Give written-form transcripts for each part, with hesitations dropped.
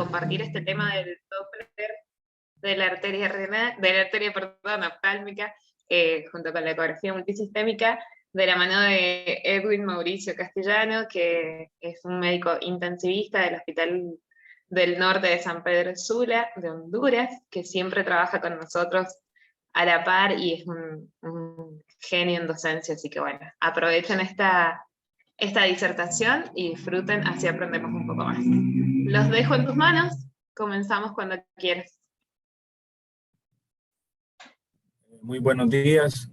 compartir este tema del Doppler de la arteria renal, de la arteria, perdón, oftálmica, junto con la ecografía multisistémica, de la mano de Edwin Mauricio Castellano, que es un médico intensivista del Hospital del Norte de San Pedro Sula, de Honduras, que siempre trabaja con nosotros a la par y es un genio en docencia, así que bueno, aprovechen esta disertación y disfruten, así aprendemos un poco más. Los dejo en tus manos, comenzamos cuando quieras. Muy buenos días.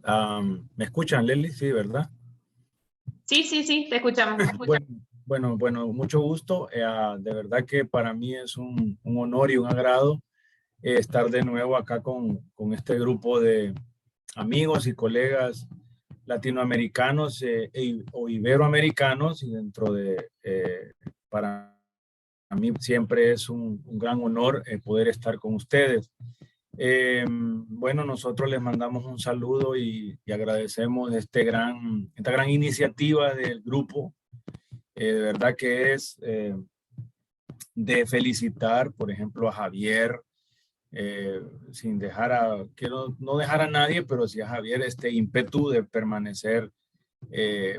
¿Me escuchan, Lely? Sí, ¿verdad? Sí, te escuchamos. Bueno, mucho gusto. De verdad que para mí es un honor y un agrado estar de nuevo acá con este grupo de amigos y colegas latinoamericanos o iberoamericanos, y dentro de, para mí siempre es un gran honor poder estar con ustedes. Bueno, nosotros les mandamos un saludo y agradecemos esta gran iniciativa del grupo. De verdad que es de felicitar, por ejemplo, a Javier, sin dejar quiero no dejar a nadie, pero sí a Javier, este ímpetu de permanecer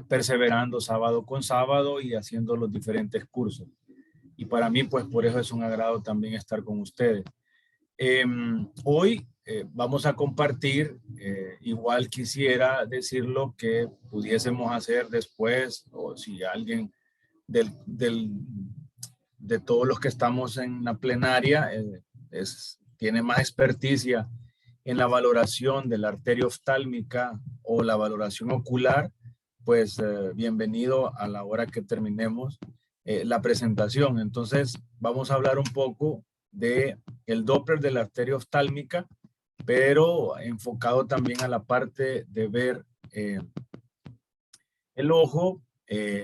perseverando sábado con sábado y haciendo los diferentes cursos. Y para mí, pues por eso es un agrado también estar con ustedes. Hoy vamos a compartir, igual quisiera decir lo que pudiésemos hacer después, o si alguien de todos los que estamos en la plenaria tiene más experticia en la valoración de la arteria oftálmica o la valoración ocular, pues bienvenido a la hora que terminemos la presentación. Entonces vamos a hablar un poco de el Doppler de la arteria oftálmica, pero enfocado también a la parte de ver el ojo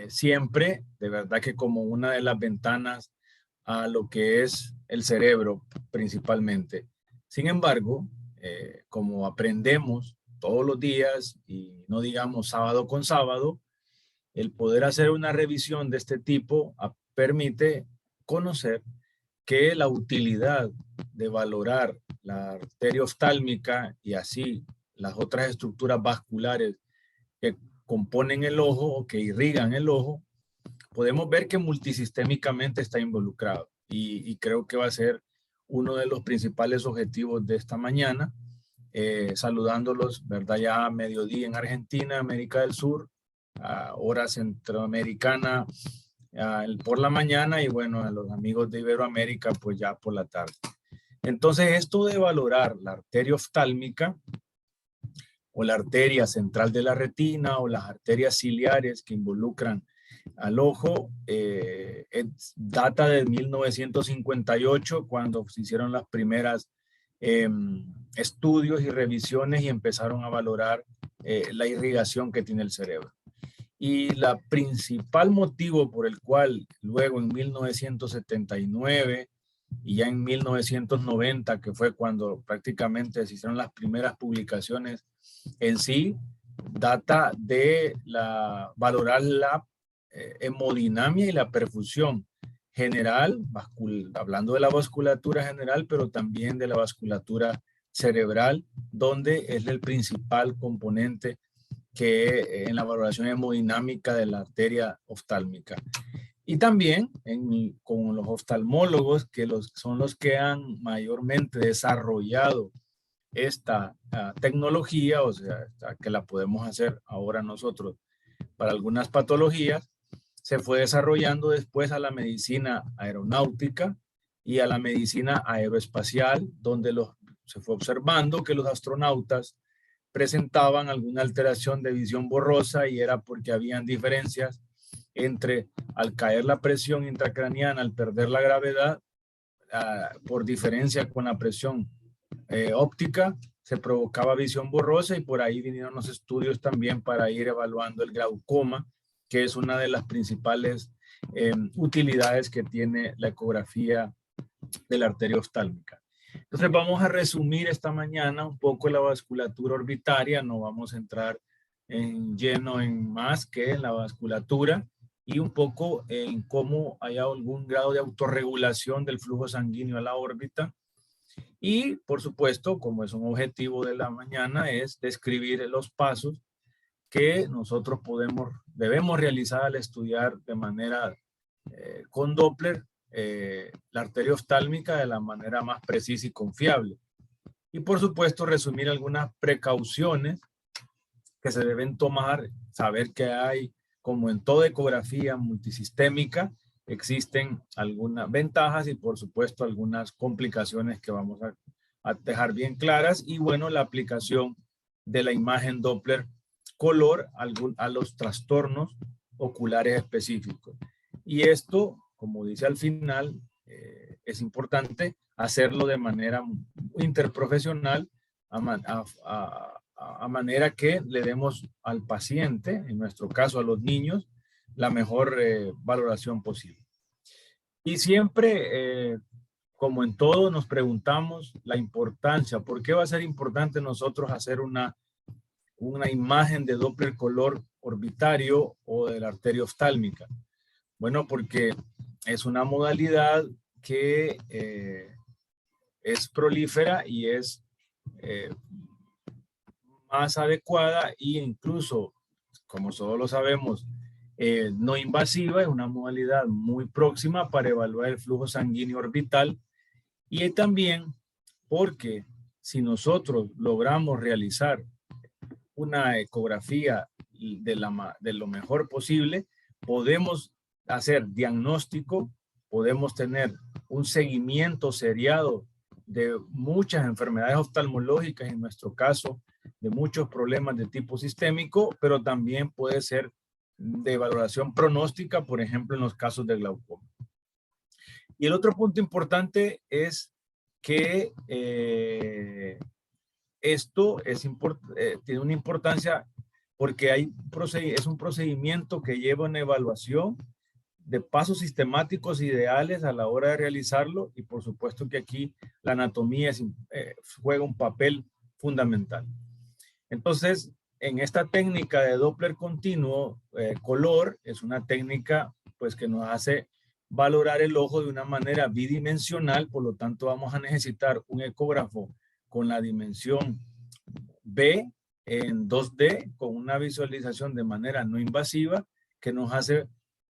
siempre, de verdad que como una de las ventanas a lo que es el cerebro principalmente. Sin embargo, como aprendemos todos los días y no digamos sábado con sábado, el poder hacer una revisión de este tipo permite conocer que la utilidad de valorar la arteria oftálmica y así las otras estructuras vasculares que componen el ojo o que irrigan el ojo, podemos ver que multisistémicamente está involucrado. Y creo que va a ser uno de los principales objetivos de esta mañana, saludándolos, ¿verdad? Ya a mediodía en Argentina, América del Sur, a hora centroamericana por la mañana, y bueno, a los amigos de Iberoamérica pues ya por la tarde. Entonces esto de valorar la arteria oftálmica o la arteria central de la retina o las arterias ciliares que involucran al ojo, data de 1958, cuando se hicieron las primeras estudios y revisiones y empezaron a valorar la irrigación que tiene el cerebro. Y la principal motivo por el cual luego en 1979 y ya en 1990, que fue cuando prácticamente se hicieron las primeras publicaciones en sí, data de valorar la hemodinamia y la perfusión general, hablando de la vasculatura general, pero también de la vasculatura cerebral, donde es el principal componente que en la valoración hemodinámica de la arteria oftálmica. Y también con los oftalmólogos, que son los que han mayormente desarrollado esta tecnología, o sea, que la podemos hacer ahora nosotros para algunas patologías, se fue desarrollando después a la medicina aeronáutica y a la medicina aeroespacial, donde se fue observando que los astronautas presentaban alguna alteración de visión borrosa, y era porque habían diferencias entre al caer la presión intracraniana, al perder la gravedad, por diferencia con la presión óptica, se provocaba visión borrosa, y por ahí vinieron los estudios también para ir evaluando el glaucoma, que es una de las principales utilidades que tiene la ecografía de la arteria oftálmica. Entonces vamos a resumir esta mañana un poco la vasculatura orbitaria, no vamos a entrar en lleno en más que en la vasculatura, y un poco en cómo hay algún grado de autorregulación del flujo sanguíneo a la órbita. Y, por supuesto, como es un objetivo de la mañana, es describir los pasos que nosotros debemos realizar al estudiar de manera con Doppler la arteria oftálmica de la manera más precisa y confiable. Y, por supuesto, resumir algunas precauciones que se deben tomar, saber que hay, como en toda ecografía multisistémica, existen algunas ventajas y por supuesto algunas complicaciones que vamos a dejar bien claras. Y bueno, la aplicación de la imagen Doppler color a los trastornos oculares específicos. Y esto, como dice al final, es importante hacerlo de manera interprofesional a manera que le demos al paciente, en nuestro caso a los niños, la mejor valoración posible. Y siempre, como en todo, nos preguntamos la importancia. ¿Por qué va a ser importante nosotros hacer una imagen de Doppler color orbitario o de la arteria oftálmica? Bueno, porque es una modalidad que es prolífera y es más adecuada e incluso, como todos lo sabemos, no invasiva, es una modalidad muy próxima para evaluar el flujo sanguíneo orbital. Y también porque si nosotros logramos realizar una ecografía de lo mejor posible, podemos hacer diagnóstico, podemos tener un seguimiento seriado de muchas enfermedades oftalmológicas, en nuestro caso, de muchos problemas de tipo sistémico, pero también puede ser de valoración pronóstica, por ejemplo, en los casos de glaucoma. Y el otro punto importante es que esto tiene una importancia porque es un procedimiento que lleva una evaluación de pasos sistemáticos ideales a la hora de realizarlo, y por supuesto que aquí la anatomía juega un papel fundamental. Entonces, en esta técnica de Doppler continuo color, es una técnica pues que nos hace valorar el ojo de una manera bidimensional, por lo tanto vamos a necesitar un ecógrafo con la dimensión B en 2D, con una visualización de manera no invasiva que nos hace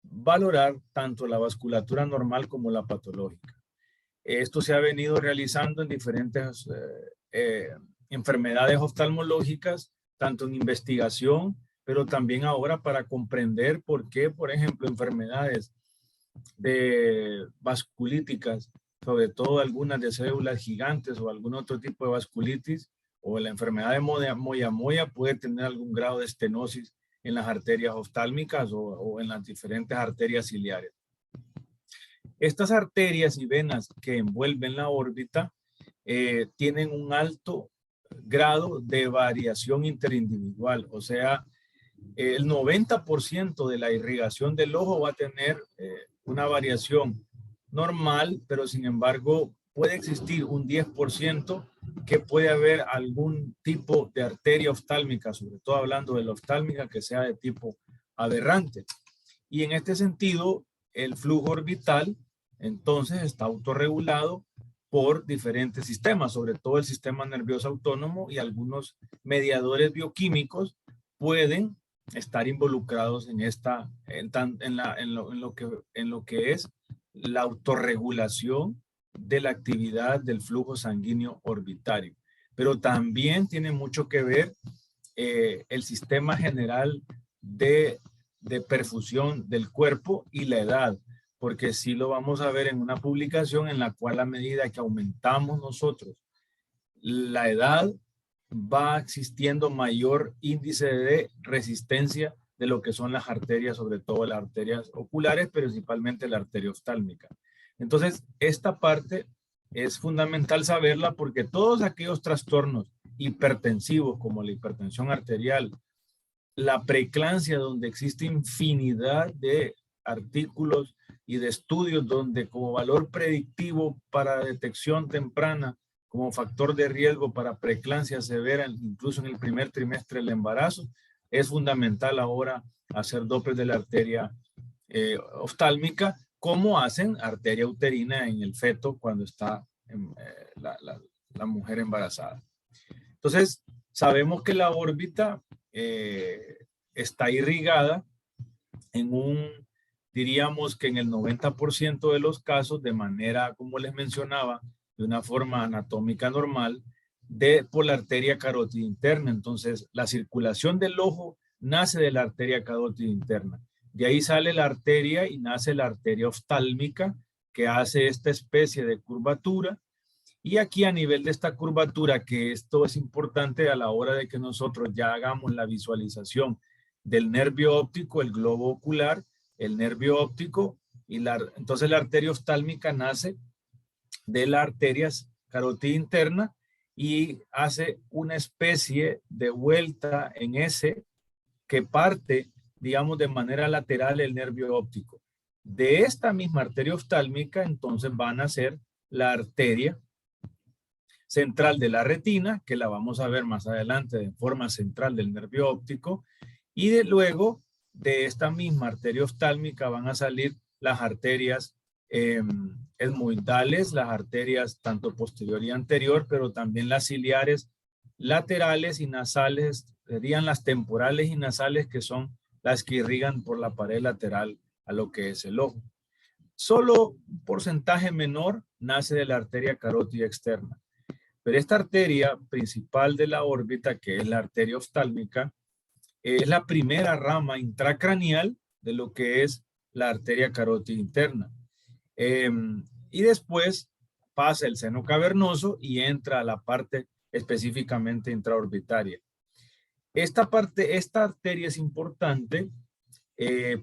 valorar tanto la vasculatura normal como la patológica. Esto se ha venido realizando en diferentes enfermedades oftalmológicas, tanto en investigación, pero también ahora para comprender por qué, por ejemplo, enfermedades vasculíticas, sobre todo algunas de células gigantes o algún otro tipo de vasculitis, o la enfermedad de Moyamoya puede tener algún grado de estenosis en las arterias oftálmicas o en las diferentes arterias ciliares. Estas arterias y venas que envuelven la órbita tienen un alto grado de variación interindividual, o sea, el 90% de la irrigación del ojo va a tener una variación normal, pero sin embargo puede existir un 10% que puede haber algún tipo de arteria oftálmica, sobre todo hablando de la oftálmica, que sea de tipo aberrante. Y en este sentido, el flujo orbital entonces está autorregulado por diferentes sistemas, sobre todo el sistema nervioso autónomo, y algunos mediadores bioquímicos pueden estar involucrados en lo que es la autorregulación de la actividad del flujo sanguíneo orbitario. Pero también tiene mucho que ver el sistema general de perfusión del cuerpo y la edad, porque sí lo vamos a ver en una publicación en la cual, a medida que aumentamos nosotros la edad, va existiendo mayor índice de resistencia de lo que son las arterias, sobre todo las arterias oculares, principalmente la arteria oftálmica. Entonces, esta parte es fundamental saberla, porque todos aquellos trastornos hipertensivos como la hipertensión arterial, la preeclampsia, donde existe infinidad de artículos y de estudios donde como valor predictivo para detección temprana, como factor de riesgo para preeclampsia severa, incluso en el primer trimestre del embarazo, es fundamental ahora hacer Doppler de la arteria oftálmica, como hacen arteria uterina en el feto cuando está la mujer embarazada. Entonces, sabemos que la órbita está irrigada en diríamos que en el 90% de los casos, de manera, como les mencionaba, de una forma anatómica normal, por la arteria carótida interna. Entonces, la circulación del ojo nace de la arteria carótida interna. De ahí sale la arteria y nace la arteria oftálmica, que hace esta especie de curvatura. Y aquí, a nivel de esta curvatura, que esto es importante a la hora de que nosotros ya hagamos la visualización del nervio óptico, el globo ocular, el nervio óptico, entonces la arteria oftálmica nace de la arteria carótida interna y hace una especie de vuelta en S que parte, digamos, de manera lateral el nervio óptico. De esta misma arteria oftálmica, entonces van a ser la arteria central de la retina, que la vamos a ver más adelante de forma central del nervio óptico, y luego de esta misma arteria oftálmica van a salir las arterias esmoidales, las arterias tanto posterior y anterior, pero también las ciliares laterales y nasales, serían las temporales y nasales, que son las que irrigan por la pared lateral a lo que es el ojo. Solo un porcentaje menor nace de la arteria carótida externa. Pero esta arteria principal de la órbita, que es la arteria oftálmica, es la primera rama intracraneal de lo que es la arteria carótida interna. Y después pasa el seno cavernoso y entra a la parte específicamente intraorbitaria. Esta arteria es importante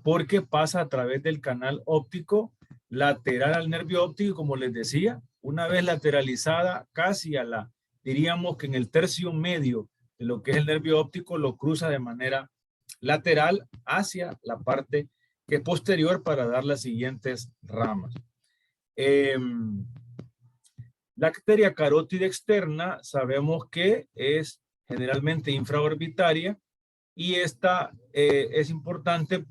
porque pasa a través del canal óptico lateral al nervio óptico, como les decía, una vez lateralizada casi diríamos que en el tercio medio de lo que es el nervio óptico, lo cruza de manera lateral hacia la parte que es posterior para dar las siguientes ramas. La arteria carótida externa sabemos que es generalmente infraorbitaria, y esta es importante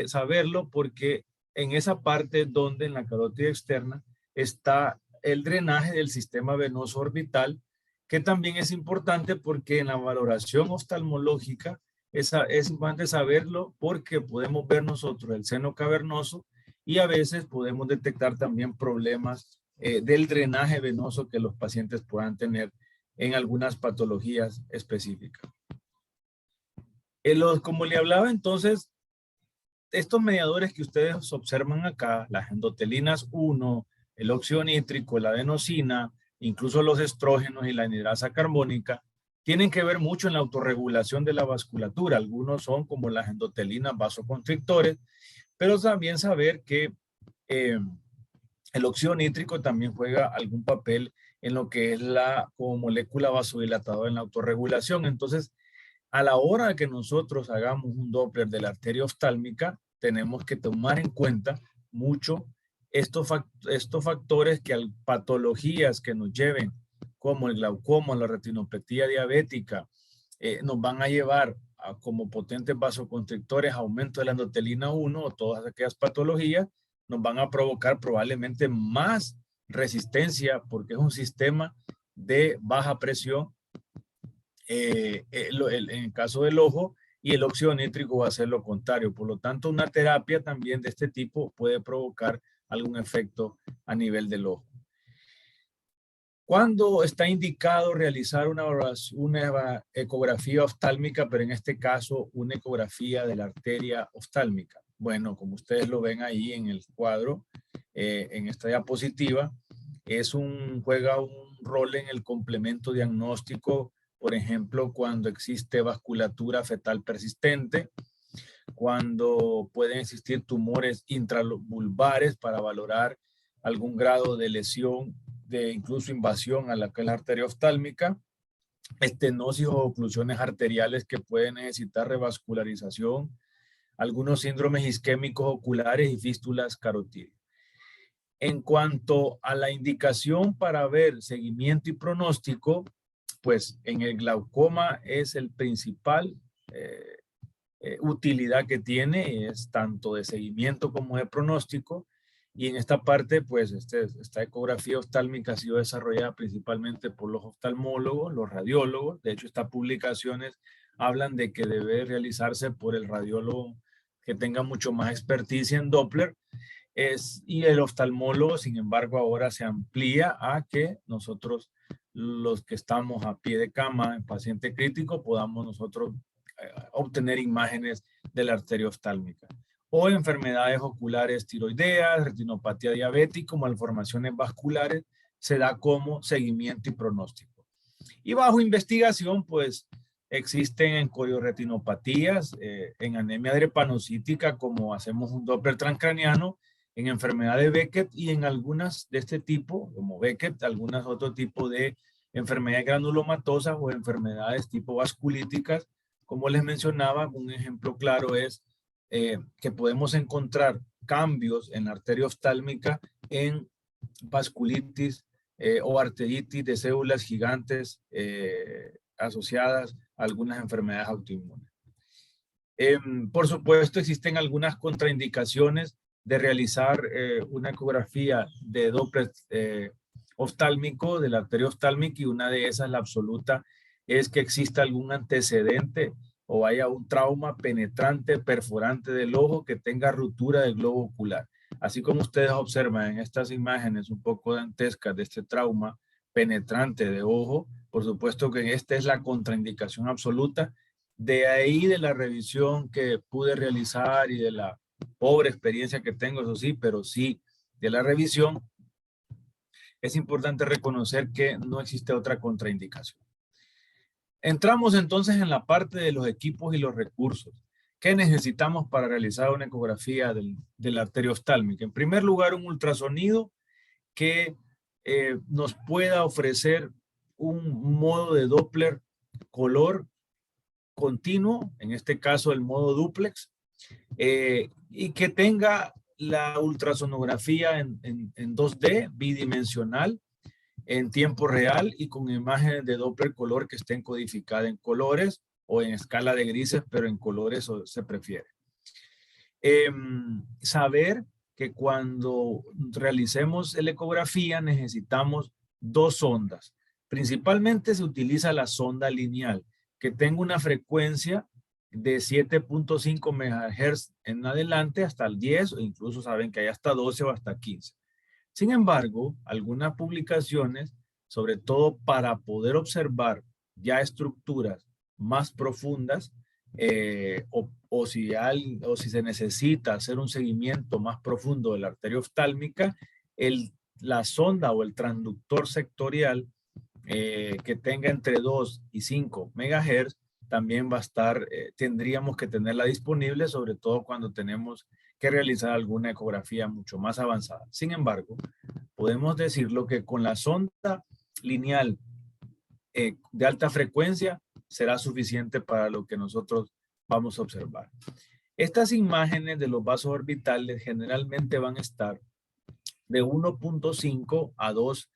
saberlo porque en esa parte donde en la carótida externa está el drenaje del sistema venoso orbital, que también es importante porque en la valoración oftalmológica es importante saberlo porque podemos ver nosotros el seno cavernoso y a veces podemos detectar también problemas del drenaje venoso que los pacientes puedan tener en algunas patologías específicas. Como le hablaba, entonces, estos mediadores que ustedes observan acá, las endotelinas 1, el óxido nítrico, la adenosina, incluso los estrógenos y la anhidrasa carbónica, tienen que ver mucho en la autorregulación de la vasculatura. Algunos son como las endotelinas vasoconstrictores, pero también saber que el óxido nítrico también juega algún papel en lo que es como molécula vasodilatadora en la autorregulación. Entonces, a la hora de que nosotros hagamos un Doppler de la arteria oftálmica, tenemos que tomar en cuenta mucho estos factores que patologías que nos lleven, como el glaucoma, la retinopatía diabética, nos van a llevar como potentes vasoconstrictores, aumento de la endotelina 1 o todas aquellas patologías, nos van a provocar probablemente más resistencia porque es un sistema de baja presión. En el caso del ojo, y el óxido nítrico va a ser lo contrario. Por lo tanto, una terapia también de este tipo puede provocar algún efecto a nivel del ojo. ¿Cuándo está indicado realizar una ecografía oftálmica, pero en este caso una ecografía de la arteria oftálmica? Bueno, como ustedes lo ven ahí en el cuadro, en esta diapositiva, juega un rol en el complemento diagnóstico. Por ejemplo, cuando existe vasculatura fetal persistente, cuando pueden existir tumores intravulvares para valorar algún grado de lesión, de incluso invasión a la que es la arteria oftálmica, estenosis o oclusiones arteriales que pueden necesitar revascularización, algunos síndromes isquémicos oculares y fístulas carotídeas. En cuanto a la indicación para ver seguimiento y pronóstico, pues en el glaucoma es el principal utilidad que tiene, es tanto de seguimiento como de pronóstico. Y en esta parte, pues esta ecografía oftálmica ha sido desarrollada principalmente por los oftalmólogos, los radiólogos. De hecho, estas publicaciones hablan de que debe realizarse por el radiólogo que tenga mucho más experticia en Doppler. Y el oftalmólogo, sin embargo, ahora se amplía a que nosotros, los que estamos a pie de cama en paciente crítico, podamos nosotros obtener imágenes de la arteria oftálmica. O enfermedades oculares tiroideas, retinopatía diabética, malformaciones vasculares, se da como seguimiento y pronóstico. Y bajo investigación, pues, existen en coriorretinopatías, en anemia drepanocítica, como hacemos un Doppler transcraniano, en enfermedad de Beckett y en algunas de este tipo, como Beckett, algunas otro tipo de enfermedades granulomatosas o enfermedades tipo vasculíticas. Como les mencionaba, un ejemplo claro es que podemos encontrar cambios en la arteria oftálmica en vasculitis o arteritis de células gigantes asociadas a algunas enfermedades autoinmunes. Por supuesto, existen algunas contraindicaciones de realizar una ecografía de Doppler oftálmico, de la arteria oftálmica, y una de esas, la absoluta, es que exista algún antecedente o haya un trauma penetrante, perforante del ojo que tenga ruptura del globo ocular. Así como ustedes observan en estas imágenes un poco dantescas de este trauma penetrante de ojo, por supuesto que esta es la contraindicación absoluta. De ahí, de la revisión que pude realizar y de la pobre experiencia que tengo, eso sí, pero sí de la revisión, es importante reconocer que no existe otra contraindicación. Entramos entonces en la parte de los equipos y los recursos. ¿Qué necesitamos para realizar una ecografía de la arteria oftálmica? En primer lugar, un ultrasonido que nos pueda ofrecer un modo de Doppler color continuo, en este caso el modo duplex, y que tenga la ultrasonografía en 2D bidimensional en tiempo real y con imágenes de Doppler color que estén codificadas en colores o en escala de grises, pero en colores se prefiere. Saber que cuando realicemos la ecografía necesitamos dos sondas. Principalmente se utiliza la sonda lineal, que tenga una frecuencia de 7.5 MHz en adelante hasta el 10, o incluso saben que hay hasta 12 o hasta 15. Sin embargo, algunas publicaciones, sobre todo para poder observar ya estructuras más profundas, o si se necesita hacer un seguimiento más profundo de la arteria oftálmica, la sonda o el transductor sectorial que tenga entre 2 y 5 MHz también va a estar, tendríamos que tenerla disponible, sobre todo cuando tenemos que realizar alguna ecografía mucho más avanzada. Sin embargo, podemos decirlo que con la sonda lineal de alta frecuencia será suficiente para lo que nosotros vamos a observar. Estas imágenes de los vasos orbitales generalmente van a estar de 1.5 a 2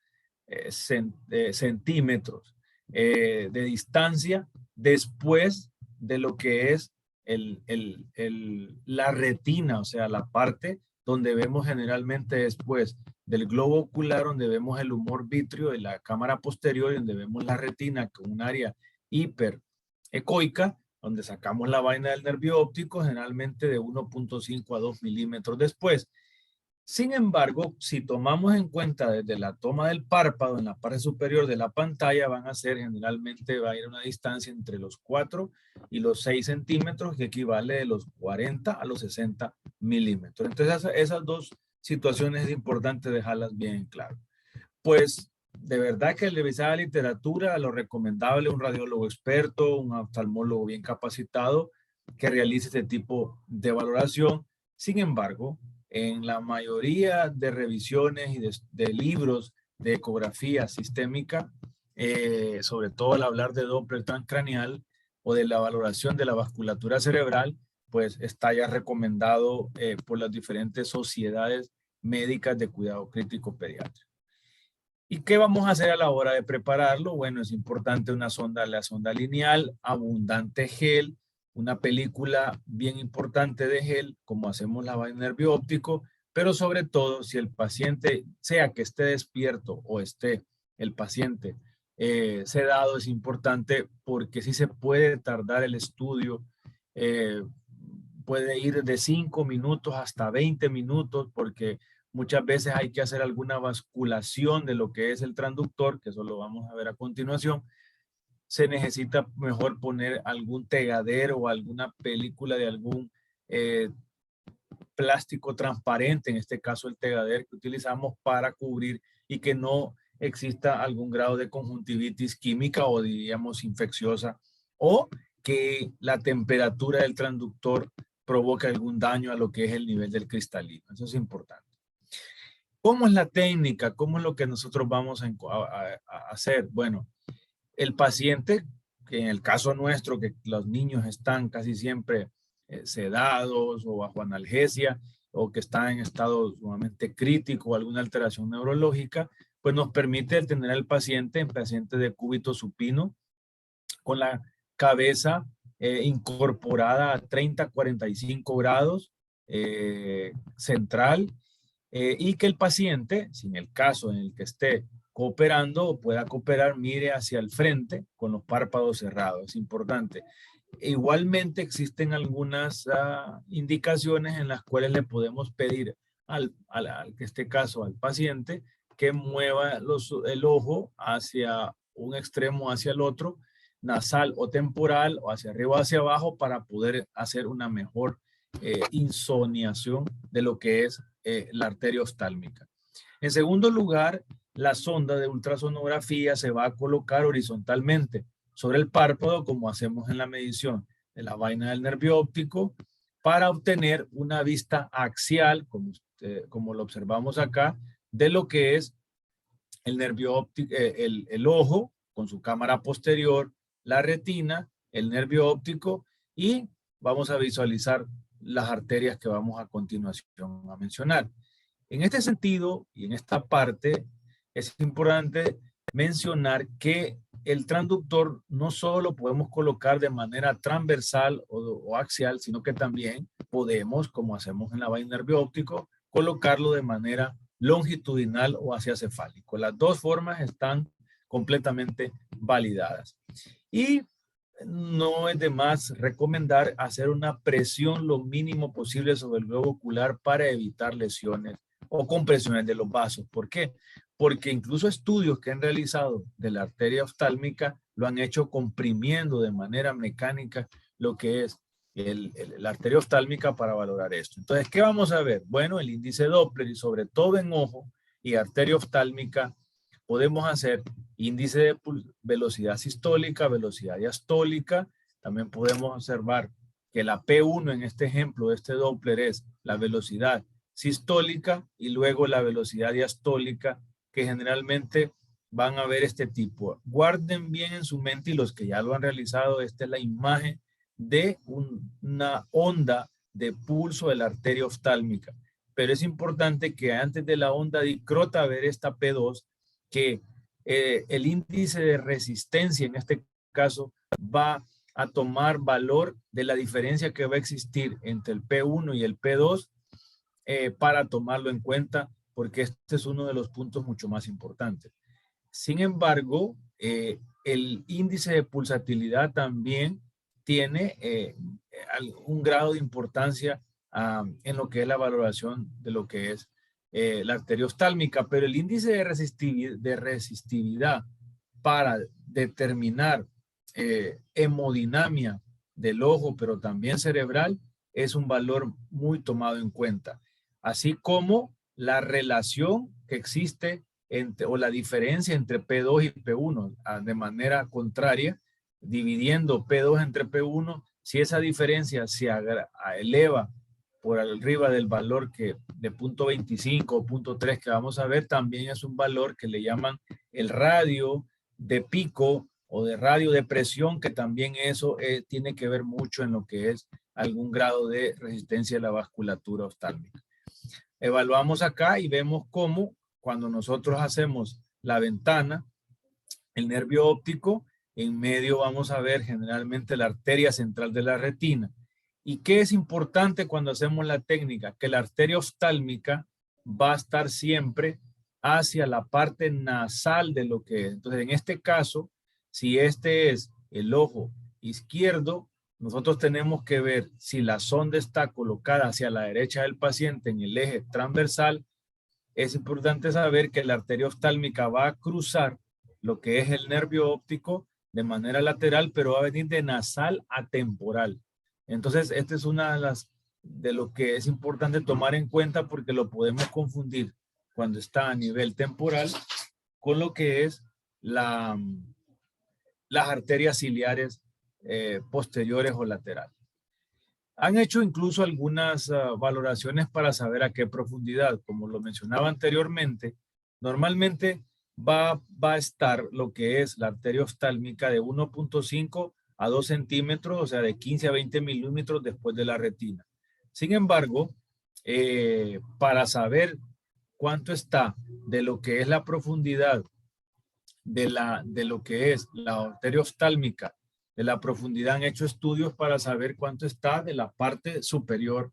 centímetros de distancia después de lo que es la retina, o sea, la parte donde vemos generalmente después del globo ocular, donde vemos el humor vítreo de la cámara posterior, donde vemos la retina con un área hiperecoica, donde sacamos la vaina del nervio óptico, generalmente de 1.5 a 2 milímetros después. Sin embargo, si tomamos en cuenta desde la toma del párpado en la parte superior de la pantalla, generalmente va a ir a una distancia entre los 4 y los 6 centímetros, que equivale de los 40 a los 60 milímetros. Entonces, esas dos situaciones es importante dejarlas bien claras. Pues, de verdad que al revisar la literatura, lo recomendable es un radiólogo experto, un oftalmólogo bien capacitado, que realice este tipo de valoración. Sin embargo, en la mayoría de revisiones y de libros de ecografía sistémica, sobre todo al hablar de Doppler transcranial o de la valoración de la vasculatura cerebral, pues está ya recomendado por las diferentes sociedades médicas de cuidado crítico pediátrico. ¿Y qué vamos a hacer a la hora de prepararlo? Bueno, es importante la sonda lineal, abundante gel, una película bien importante de gel, como hacemos la vaina nervio óptico, pero sobre todo si el paciente, sea que esté despierto o esté el paciente sedado, es importante porque sí se puede tardar el estudio, puede ir de 5 minutos hasta 20 minutos porque muchas veces hay que hacer alguna basculación de lo que es el transductor, que eso lo vamos a ver a continuación. Se necesita mejor poner algún tegadero o alguna película de algún plástico transparente, en este caso el tegadero que utilizamos para cubrir y que no exista algún grado de conjuntivitis química o diríamos infecciosa, o que la temperatura del transductor provoque algún daño a lo que es el nivel del cristalino. Eso es importante. ¿Cómo es la técnica? ¿Cómo es lo que nosotros vamos a hacer? Bueno, el paciente, que en el caso nuestro, que los niños están casi siempre sedados o bajo analgesia, o que están en estado sumamente crítico o alguna alteración neurológica, pues nos permite tener al paciente en paciente de cúbito supino con la cabeza incorporada a 30-45 grados central, y que el paciente, si en el caso en el que esté cooperando o pueda cooperar, mire hacia el frente con los párpados cerrados. Es importante. Igualmente existen algunas indicaciones en las cuales le podemos pedir en este caso al paciente que mueva el ojo hacia un extremo hacia el otro, nasal o temporal, o hacia arriba o hacia abajo, para poder hacer una mejor insoniación de lo que es la arteria oftálmica. En segundo lugar, la sonda de ultrasonografía se va a colocar horizontalmente sobre el párpado, como hacemos en la medición de la vaina del nervio óptico, para obtener una vista axial, como lo observamos acá, de lo que es el nervio óptico, el ojo con su cámara posterior, la retina, el nervio óptico, y vamos a visualizar las arterias que vamos a continuación a mencionar. En este sentido y en esta parte es importante mencionar que el transductor no solo lo podemos colocar de manera transversal o axial, sino que también podemos, como hacemos en la vaina nervio óptico, colocarlo de manera longitudinal o hacia cefálico. Las dos formas están completamente validadas. Y no es de más recomendar hacer una presión lo mínimo posible sobre el globo ocular para evitar lesiones o compresiones de los vasos. ¿Por qué? Porque incluso estudios que han realizado de la arteria oftálmica lo han hecho comprimiendo de manera mecánica lo que es la arteria oftálmica para valorar esto. Entonces, ¿qué vamos a ver? Bueno, el índice Doppler, y sobre todo en ojo y arteria oftálmica, podemos hacer índice de velocidad sistólica, velocidad diastólica. También podemos observar que la P1 en este ejemplo de este Doppler es la velocidad sistólica y luego la velocidad diastólica, que generalmente van a ver este tipo. Guarden bien en su mente, y los que ya lo han realizado, esta es la imagen de una onda de pulso de la arteria oftálmica. Pero es importante que antes de la onda dicrota ver esta P2, que el índice de resistencia en este caso va a tomar valor de la diferencia que va a existir entre el P1 y el P2 para tomarlo en cuenta, porque este es uno de los puntos mucho más importantes. Sin embargo, el índice de pulsatilidad también tiene un grado de importancia en lo que es la valoración de lo que es la arteria oftálmica, pero el índice de resistividad para determinar hemodinamia del ojo, pero también cerebral, es un valor muy tomado en cuenta, así como la relación que existe o la diferencia entre P2 y P1 de manera contraria, dividiendo P2 entre P1, si esa diferencia se eleva por arriba del valor de 0.25 o 0.3 que vamos a ver, también es un valor que le llaman el radio de pico o de radio de presión, que también eso tiene que ver mucho en lo que es algún grado de resistencia de la vasculatura oftálmica. Evaluamos acá y vemos cómo cuando nosotros hacemos la ventana, el nervio óptico En medio vamos a ver generalmente la arteria central de la retina. ¿Y qué es importante cuando hacemos la técnica? Que la arteria oftálmica va a estar siempre hacia la parte nasal de lo que es. Entonces, en este caso, si este es el ojo izquierdo, nosotros tenemos que ver si la sonda está colocada hacia la derecha del paciente en el eje transversal. Es importante saber que la arteria oftálmica va a cruzar lo que es el nervio óptico de manera lateral, pero va a venir de nasal a temporal. Entonces, esta es una de lo que es importante tomar en cuenta porque lo podemos confundir cuando está a nivel temporal con lo que es las arterias ciliares posteriores o laterales. Han hecho incluso algunas valoraciones para saber a qué profundidad. Como lo mencionaba anteriormente, normalmente va a estar lo que es la arteria oftálmica de 1.5 a 2 centímetros, o sea, de 15 a 20 milímetros después de la retina. Sin embargo, para saber cuánto está de lo que es la profundidad de lo que es la arteria oftálmica, de la profundidad, han hecho estudios para saber cuánto está de la parte superior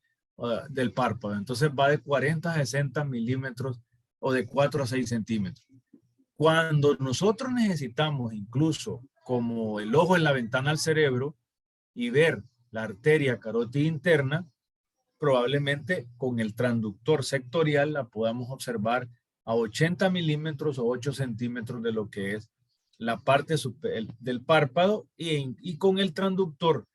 del párpado. Entonces va de 40 a 60 milímetros o de 4 a 6 centímetros. Cuando nosotros necesitamos incluso como el ojo en la ventana al cerebro y ver la arteria carótida interna, probablemente con el transductor sectorial la podamos observar a 80 milímetros o 8 centímetros de lo que es la parte del párpado y con el transductor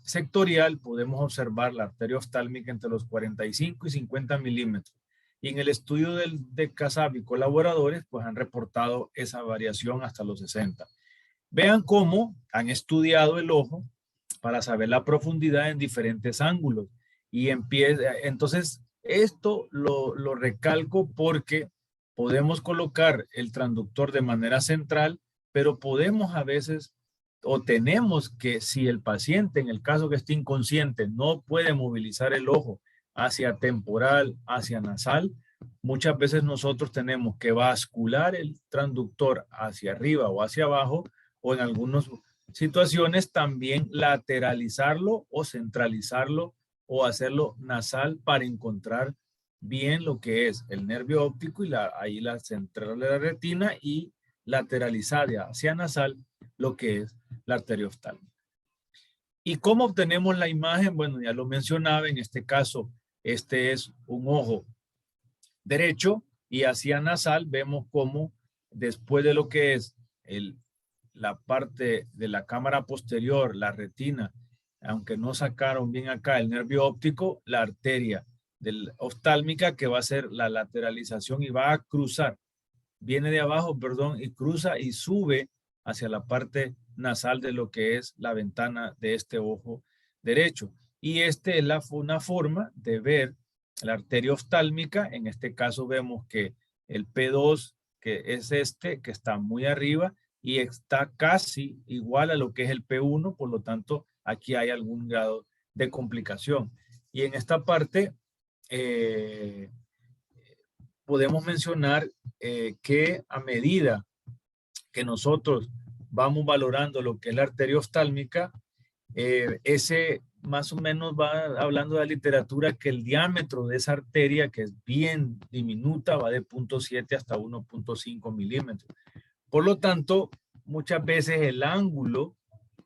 sectorial podemos observar la arteria oftálmica entre los 45 y 50 milímetros. Y en el estudio de Kasab y colaboradores, pues han reportado esa variación hasta los 60. Vean cómo han estudiado el ojo para saber la profundidad en diferentes ángulos. Y entonces, esto lo recalco porque podemos colocar el transductor de manera central, pero podemos a veces o tenemos que, si el paciente, en el caso que esté inconsciente, no puede movilizar el ojo hacia temporal, hacia nasal, muchas veces nosotros tenemos que bascular el transductor hacia arriba o hacia abajo, o en algunas situaciones también lateralizarlo o centralizarlo o hacerlo nasal para encontrar bien lo que es el nervio óptico y ahí la central de la retina y lateralizar hacia nasal lo que es la arteria oftálmica. ¿Y cómo obtenemos la imagen? Bueno, ya lo mencionaba, en este caso, este es un ojo derecho y hacia nasal vemos cómo después de lo que es la parte de la cámara posterior, la retina, aunque no sacaron bien acá el nervio óptico, la arteria oftálmica que va a ser la lateralización y va a cruzar, viene de abajo, perdón, y cruza y sube hacia la parte nasal de lo que es la ventana de este ojo derecho. Y este es una forma de ver la arteria oftálmica. En este caso vemos que el P2, que es este, que está muy arriba, y está casi igual a lo que es el P1, por lo tanto, aquí hay algún grado de complicación. Y en esta parte podemos mencionar que a medida que nosotros vamos valorando lo que es la arteria oftálmica, ese más o menos va hablando de la literatura que el diámetro de esa arteria, que es bien diminuta, va de 0.7 hasta 1.5 milímetros. Por lo tanto, muchas veces el ángulo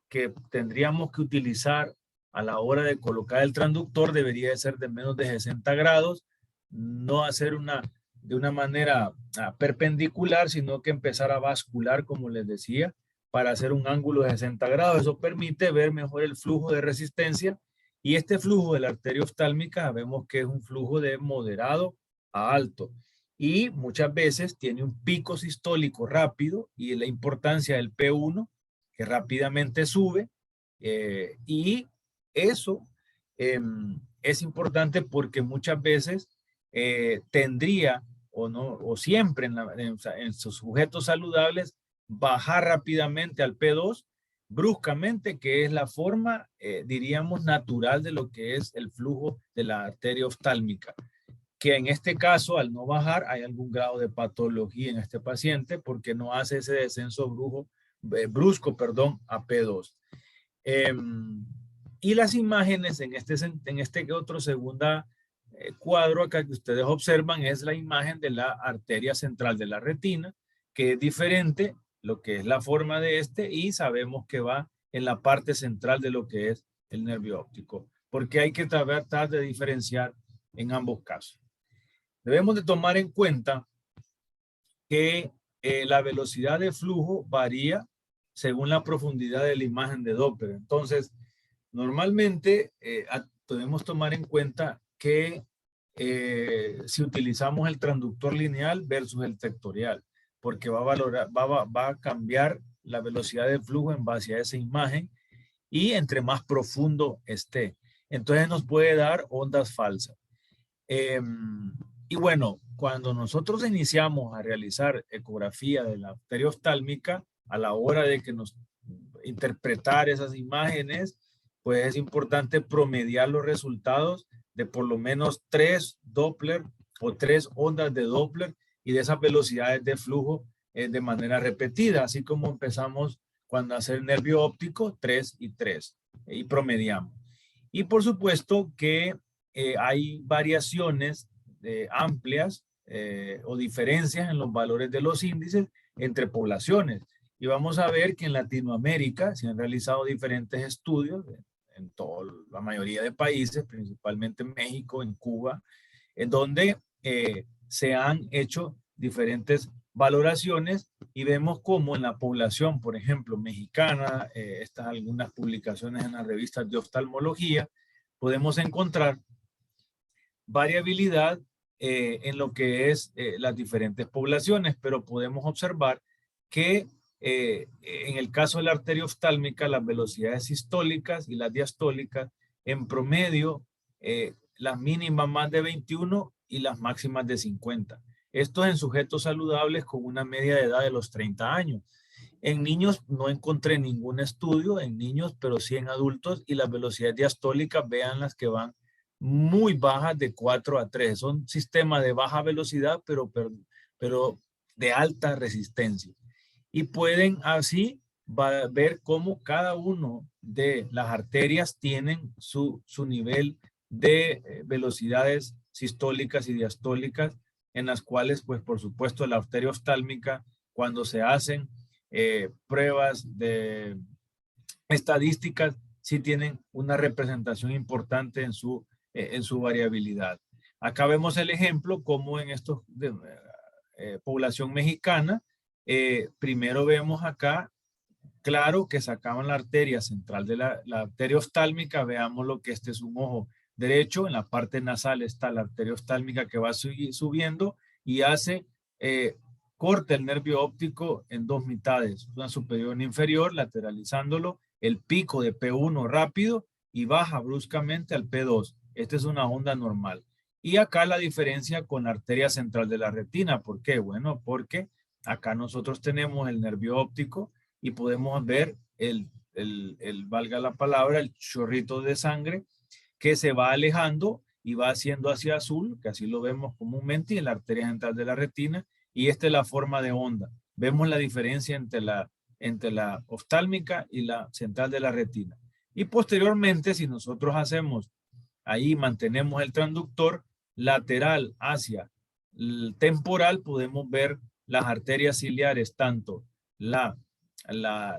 que tendríamos que utilizar a la hora de colocar el transductor debería de ser de menos de 60 grados, no hacer de una manera perpendicular, sino que empezar a bascular, como les decía, para hacer un ángulo de 60 grados. Eso permite ver mejor el flujo de resistencia y este flujo de la arteria oftálmica sabemos que es un flujo de moderado a alto y muchas veces tiene un pico sistólico rápido y la importancia del P1 que rápidamente sube y eso es importante porque muchas veces tendría o no o siempre en sus sujetos saludables bajar rápidamente al P2 bruscamente, que es la forma, diríamos, natural de lo que es el flujo de la arteria oftálmica, que en este caso, al no bajar, hay algún grado de patología en este paciente porque no hace ese descenso brusco, perdón, a P2. Y las imágenes en este otro segunda cuadro acá que ustedes observan es la imagen de la arteria central de la retina, que es diferente lo que es la forma de y sabemos que va en la parte central de lo que es el nervio óptico, porque hay que tratar de diferenciar en ambos casos. Debemos de tomar en cuenta que la velocidad de flujo varía según la profundidad de la imagen de Doppler. Entonces, normalmente podemos tomar en cuenta que si utilizamos el transductor lineal versus el tectorial, porque va a cambiar la velocidad de flujo en base a esa imagen y entre más profundo esté. Entonces nos puede dar ondas falsas. Y bueno, cuando nosotros iniciamos a realizar ecografía de la arteria oftálmica, a la hora de que nos interpretar esas imágenes, pues es importante promediar los resultados de por lo menos 3 Doppler o 3 ondas de Doppler y de esas velocidades de flujo de manera repetida, así como empezamos cuando hacer nervio óptico 3 y 3 y promediamos. Y por supuesto que hay variaciones amplias o diferencias en los valores de los índices entre poblaciones. Y vamos a ver que en Latinoamérica se han realizado diferentes estudios en toda la mayoría de países, principalmente en México, en Cuba, en donde se han hecho diferentes valoraciones y vemos cómo en la población, por ejemplo, mexicana, estas algunas publicaciones en las revistas de oftalmología, podemos encontrar variabilidad en lo que es las diferentes poblaciones, pero podemos observar que en el caso de la arteria oftálmica, las velocidades sistólicas y las diastólicas, en promedio, las mínimas más de 21 y las máximas de 50. Esto es en sujetos saludables con una media de edad de los 30 años. En niños no encontré ningún estudio en niños, pero sí en adultos, y las velocidades diastólicas, vean las que van muy bajas de 4 a 3. Son sistemas de baja velocidad, pero de alta resistencia. Y pueden así ver cómo cada uno de las arterias tienen su nivel de velocidades sistólicas y diastólicas, en las cuales, pues por supuesto, la arteria oftálmica, cuando se hacen pruebas de estadísticas, sí tienen una representación importante en su variabilidad. Acá vemos el ejemplo como en estos población mexicana, primero vemos acá, claro que sacaban la arteria central de la arteria oftálmica. Veamos lo que este es un ojo derecho. En la parte nasal está la arteria oftálmica que va subiendo y hace, corta el nervio óptico en dos mitades, una superior y una inferior, lateralizándolo, el pico de P1 rápido y baja bruscamente al P2. Esta es una onda normal. Y acá la diferencia con la arteria central de la retina. ¿Por qué? Bueno, porque acá nosotros tenemos el nervio óptico y podemos ver valga la palabra, el chorrito de sangre que se va alejando y va haciendo hacia azul, que así lo vemos comúnmente en la arteria central de la retina, y esta es la forma de onda. Vemos la diferencia entre la oftálmica y la central de la retina. Y posteriormente, si nosotros hacemos, ahí mantenemos el transductor lateral hacia el temporal, podemos ver las arterias ciliares, tanto la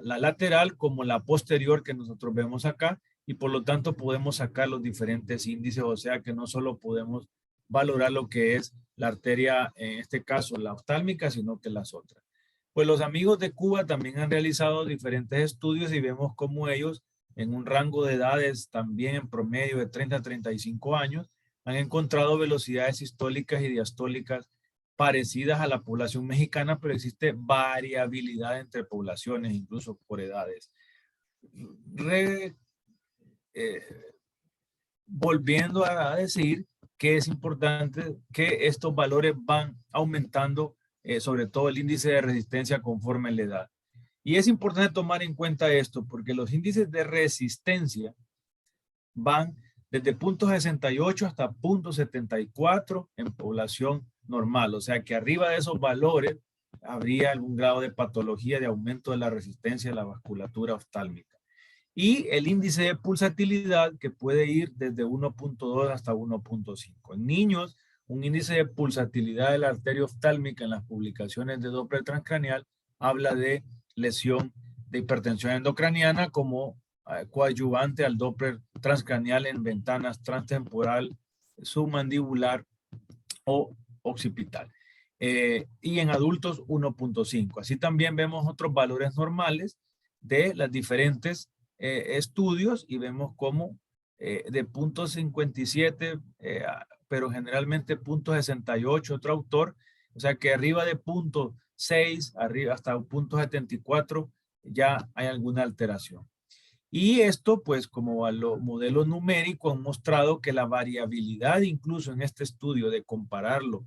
lateral como la posterior que nosotros vemos acá, y por lo tanto podemos sacar los diferentes índices, o sea que no solo podemos valorar lo que es la arteria, en este caso la oftálmica, sino que las otras. Pues los amigos de Cuba también han realizado diferentes estudios y vemos cómo ellos, en un rango de edades también en promedio de 30 a 35 años, han encontrado velocidades sistólicas y diastólicas parecidas a la población mexicana, pero existe variabilidad entre poblaciones, incluso por edades. Volviendo a decir que es importante que estos valores van aumentando, sobre todo el índice de resistencia conforme la edad. Y es importante tomar en cuenta esto porque los índices de resistencia van desde 0.68 hasta 0.74 en población normal. O sea que arriba de esos valores habría algún grado de patología de aumento de la resistencia de la vasculatura oftálmica. Y el índice de pulsatilidad, que puede ir desde 1.2 hasta 1.5. En niños, un índice de pulsatilidad de la arteria oftálmica en las publicaciones de Doppler transcranial habla de lesión de hipertensión endocraniana como coadyuvante al Doppler transcranial en ventanas transtemporal, submandibular o occipital. Y en adultos 1.5. Así también vemos otros valores normales de las diferentes estudios y vemos cómo de .57, pero generalmente .68 otro autor, o sea que arriba de .6, arriba hasta .74 ya hay alguna alteración. Y esto, pues, como a lo modelo numérico, han mostrado que la variabilidad, incluso en este estudio de compararlo,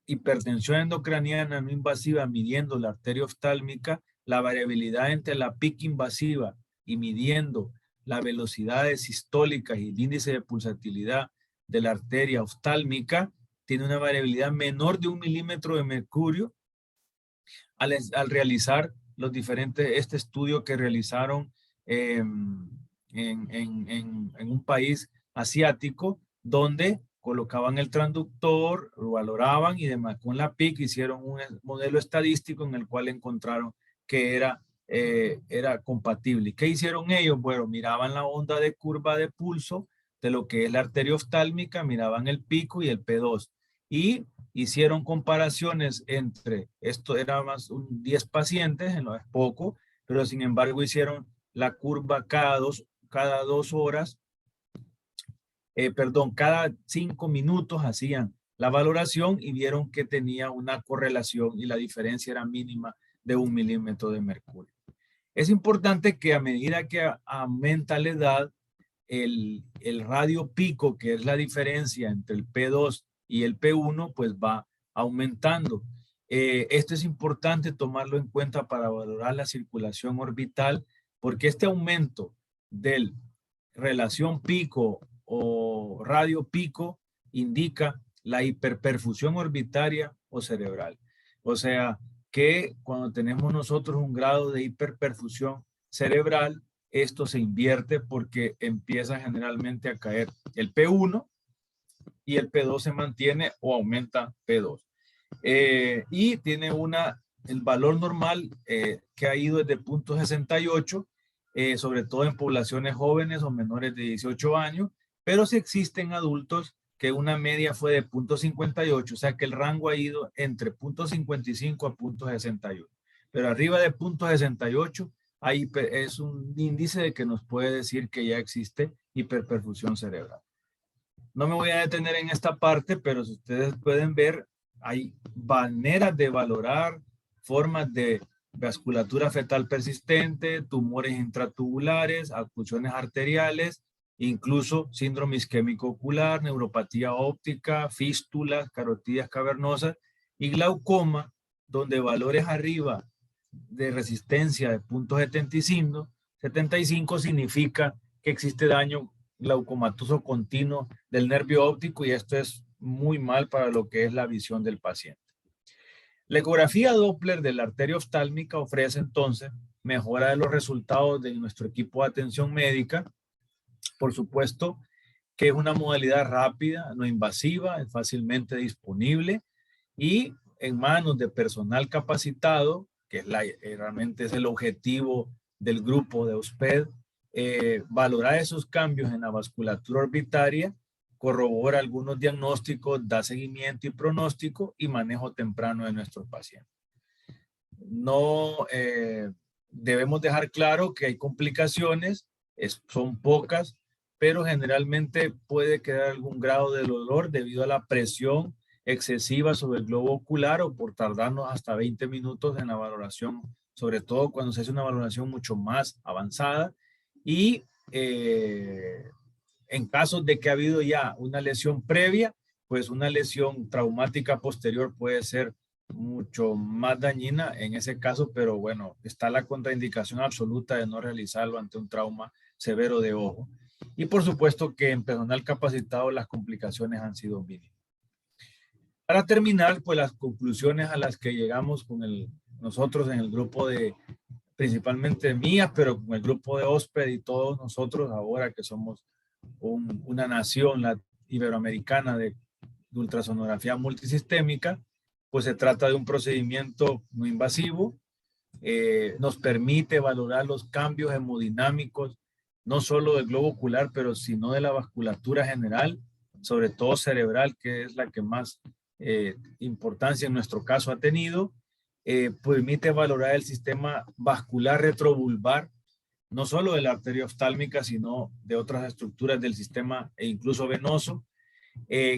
hipertensión endocraniana no invasiva midiendo la arteria oftálmica, la variabilidad entre la PIC invasiva y midiendo la velocidad sistólica y el índice de pulsatilidad de la arteria oftálmica tiene una variabilidad menor de 1 milímetro de mercurio al realizar los diferentes, este estudio que realizaron en un país asiático, donde colocaban el transductor, lo valoraban y demás. Con la PIC hicieron un modelo estadístico en el cual encontraron que era compatible. ¿Qué hicieron ellos? Bueno, miraban la onda de curva de pulso de lo que es la arteria oftálmica, miraban el pico y el P2 y hicieron comparaciones entre, esto era más 10 pacientes, no es poco, pero sin embargo hicieron la curva cada dos horas, cada 5 minutos hacían la valoración y vieron que tenía una correlación y la diferencia era mínima de 1 milímetro de mercurio. Es importante que a medida que aumenta la edad, el radio pico, que es la diferencia entre el P2 y el P1, pues va aumentando. Esto es importante tomarlo en cuenta para valorar la circulación orbital, porque este aumento del relación pico o radio pico indica la hiperperfusión orbitaria o cerebral. O sea, que cuando tenemos nosotros un grado de hiperperfusión cerebral, esto se invierte porque empieza generalmente a caer el P1 y el P2 se mantiene o aumenta P2. Y tiene el valor normal que ha ido desde .68, sobre todo en poblaciones jóvenes o menores de 18 años, pero sí existen adultos que una media fue de .58, o sea que el rango ha ido entre .55 a .61. Pero arriba de .68 ahí es un índice de que nos puede decir que ya existe hiperperfusión cerebral. No me voy a detener en esta parte, pero si ustedes pueden ver, hay maneras de valorar formas de vasculatura fetal persistente, tumores intratubulares, oclusiones arteriales, incluso síndrome isquémico ocular, neuropatía óptica, fístulas, carotidas cavernosas y glaucoma, donde valores arriba de resistencia de .75 significa que existe daño glaucomatoso continuo del nervio óptico y esto es muy mal para lo que es la visión del paciente. La ecografía Doppler de la arteria oftálmica ofrece entonces mejora de los resultados de nuestro equipo de atención médica. Por supuesto que es una modalidad rápida, no invasiva, es fácilmente disponible y en manos de personal capacitado, que realmente es el objetivo del grupo de OSPED, valorar esos cambios en la vasculatura orbitaria, corrobora algunos diagnósticos, da seguimiento y pronóstico y manejo temprano de nuestros pacientes. No debemos dejar claro que hay complicaciones, son pocas, pero generalmente puede quedar algún grado de dolor debido a la presión excesiva sobre el globo ocular o por tardarnos hasta 20 minutos en la valoración, sobre todo cuando se hace una valoración mucho más avanzada y en casos de que ha habido ya una lesión previa, pues una lesión traumática posterior puede ser mucho más dañina en ese caso, pero bueno, está la contraindicación absoluta de no realizarlo ante un trauma severo de ojo. Y por supuesto que en personal capacitado las complicaciones han sido mínimas. Para terminar, pues las conclusiones a las que llegamos con nosotros en el grupo de, principalmente mías, pero con el grupo de OSPED y todos nosotros ahora que somos una nación iberoamericana de ultrasonografía multisistémica, pues se trata de un procedimiento no invasivo, nos permite valorar los cambios hemodinámicos, no solo del globo ocular, pero sino de la vasculatura general, sobre todo cerebral, que es la que más importancia en nuestro caso ha tenido. Permite valorar el sistema vascular retrovulvar, no solo de la arteria oftálmica, sino de otras estructuras del sistema e incluso venoso.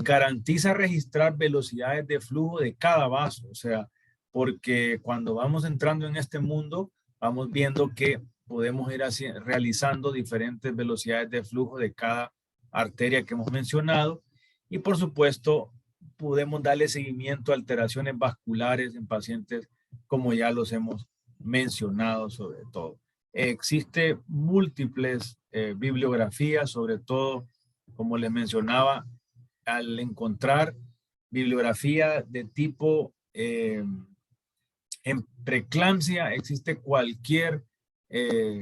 Garantiza registrar velocidades de flujo de cada vaso, o sea, porque cuando vamos entrando en este mundo, vamos viendo que podemos ir realizando diferentes velocidades de flujo de cada arteria que hemos mencionado y por supuesto podemos darle seguimiento a alteraciones vasculares en pacientes como ya los hemos mencionado sobre todo. Existe múltiples bibliografías, sobre todo, como les mencionaba, al encontrar bibliografía de tipo en preeclampsia, existe cualquier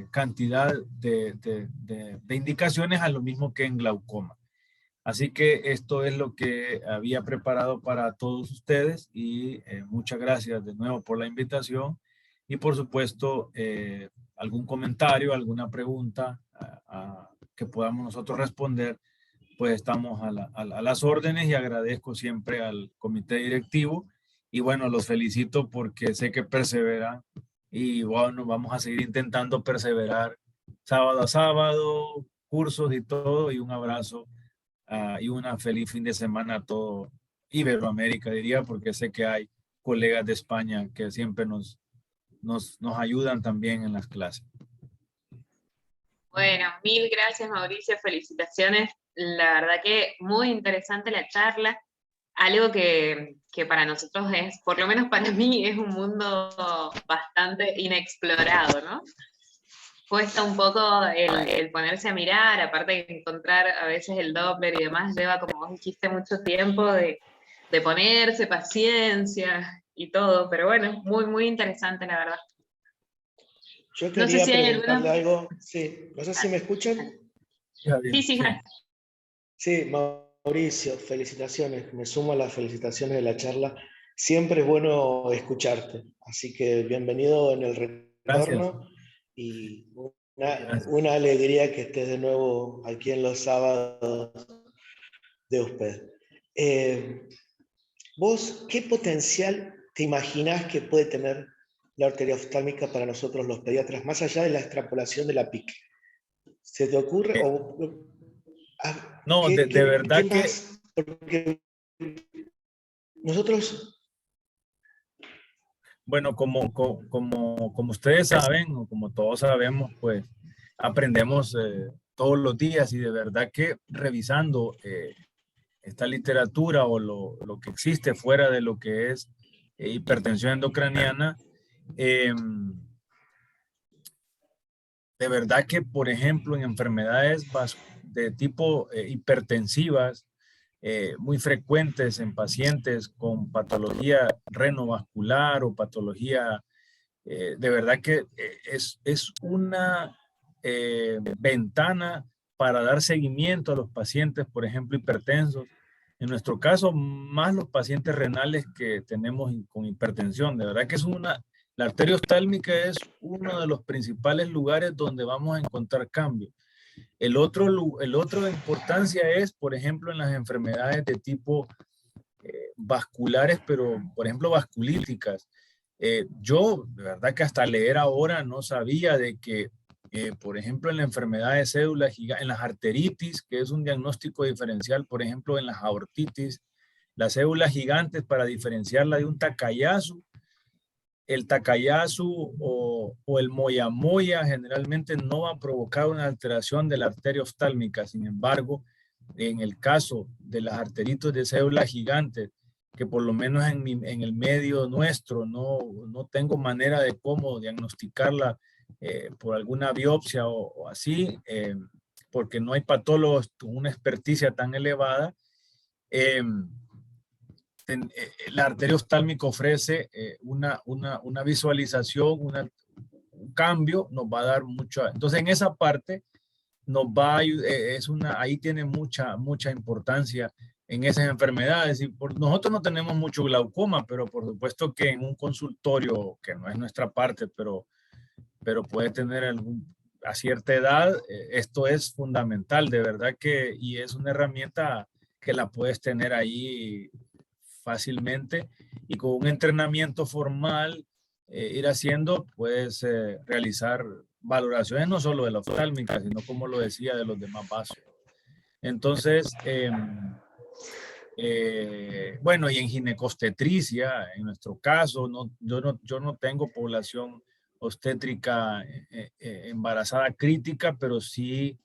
cantidad de indicaciones a lo mismo que en glaucoma. Así que esto es lo que había preparado para todos ustedes y muchas gracias de nuevo por la invitación y por supuesto algún comentario, alguna pregunta que podamos nosotros responder, pues estamos a las órdenes y agradezco siempre al comité directivo y bueno, los felicito porque sé que perseveran y bueno, vamos a seguir intentando perseverar sábado a sábado, cursos y todo y un abrazo. Y una feliz fin de semana a todo Iberoamérica, diría, porque sé que hay colegas de España que siempre nos ayudan también en las clases. Bueno, mil gracias Mauricio, felicitaciones. La verdad que muy interesante la charla. Algo que para nosotros es, por lo menos para mí, es un mundo bastante inexplorado, ¿no? Cuesta un poco el ponerse a mirar, aparte de encontrar a veces el Doppler y demás, lleva, como vos dijiste, mucho tiempo de ponerse, paciencia y todo, pero bueno, muy, muy interesante la verdad. Yo quería no sé si preguntarle hay algo. Sí, no sé si me escuchan. Sí, sí. Sí, Mauricio, felicitaciones. Me sumo a las felicitaciones de la charla. Siempre es bueno escucharte. Así que bienvenido en el retorno. Gracias. Y una alegría que estés de nuevo aquí en los sábados de usted. ¿Vos qué potencial te imaginás que puede tener la arteria oftálmica para nosotros los pediatras, más allá de la extrapolación de la PIC? ¿Se te ocurre? No, de verdad ¿qué más? Porque nosotros... Bueno, como ustedes saben, o como todos sabemos, pues aprendemos todos los días y de verdad que revisando esta literatura o lo que existe fuera de lo que es hipertensión endocraniana, de verdad que, por ejemplo, en enfermedades de tipo hipertensivas, muy frecuentes en pacientes con patología renovascular o patología, de verdad que es una ventana para dar seguimiento a los pacientes, por ejemplo, hipertensos. En nuestro caso, más los pacientes renales que tenemos con hipertensión. De verdad que la arteria oftálmica es uno de los principales lugares donde vamos a encontrar cambios. El otro de importancia es, por ejemplo, en las enfermedades de tipo vasculares, pero por ejemplo vasculíticas. Yo, de verdad que hasta leer ahora no sabía de que, por ejemplo, en la enfermedad de células gigantes, en las arteritis, que es un diagnóstico diferencial, por ejemplo, en las aortitis, las células gigantes para diferenciarla de un Takayasu, el Takayasu o el Moyamoya generalmente no va a provocar una alteración de la arteria oftálmica. Sin embargo, en el caso de las arteritis de células gigantes, que por lo menos en el medio nuestro no tengo manera de cómo diagnosticarla por alguna biopsia o así, porque no hay patólogos con una experticia tan elevada, la arteria oftálmica ofrece una visualización, un cambio, nos va a dar mucho. Entonces, en esa parte, nos va a ayudar, ahí tiene mucha importancia en esas enfermedades. Y nosotros no tenemos mucho glaucoma, pero por supuesto que en un consultorio, que no es nuestra parte, pero puede tener a cierta edad, esto es fundamental, de verdad que, y es una herramienta que la puedes tener ahí fácilmente, y con un entrenamiento formal, ir haciendo, puedes realizar valoraciones no solo de la oftálmica, sino, como lo decía, de los demás vasos. Entonces, bueno, y en ginecostetricia, en nuestro caso, yo no tengo población obstétrica embarazada crítica, pero sí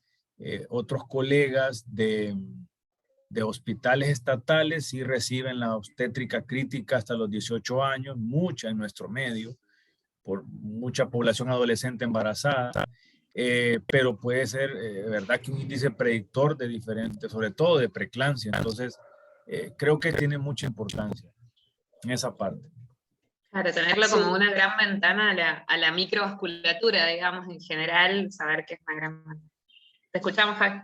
otros colegas de hospitales estatales sí reciben la obstétrica crítica hasta los 18 años, mucha en nuestro medio, por mucha población adolescente embarazada, pero puede ser, verdad, que un índice predictor de diferentes, sobre todo de preeclampsia. Entonces, creo que tiene mucha importancia en esa parte. Claro, tenerlo como una gran ventana a la microvasculatura, digamos, en general, saber que es una gran ventana. Te escuchamos, Javi.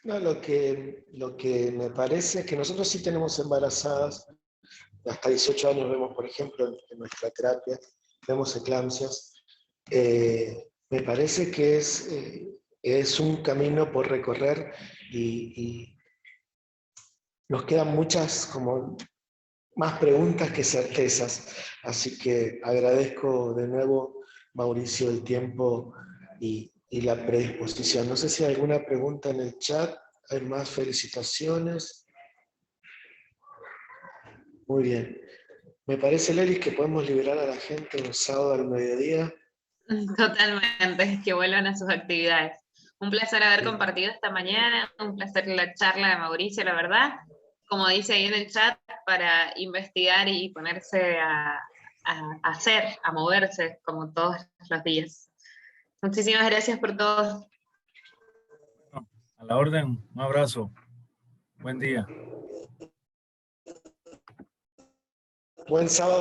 No, lo que me parece es que nosotros sí tenemos embarazadas, hasta 18 años vemos, por ejemplo, en nuestra terapia, vemos eclampsias. Me parece que es un camino por recorrer y nos quedan muchas como más preguntas que certezas. Así que agradezco de nuevo, Mauricio, el tiempo y la predisposición. No sé si hay alguna pregunta en el chat. Hay más felicitaciones. Muy bien. Me parece, Lelis, que podemos liberar a la gente un sábado al mediodía. Totalmente, que vuelvan a sus actividades. Un placer haber Bien. compartido esta mañana, un placer la charla de Mauricio, la verdad. Como dice ahí en el chat, para investigar y ponerse a hacer, a moverse, como todos los días. Muchísimas gracias por todo. A la orden, un abrazo. Buen día. Buen sábado.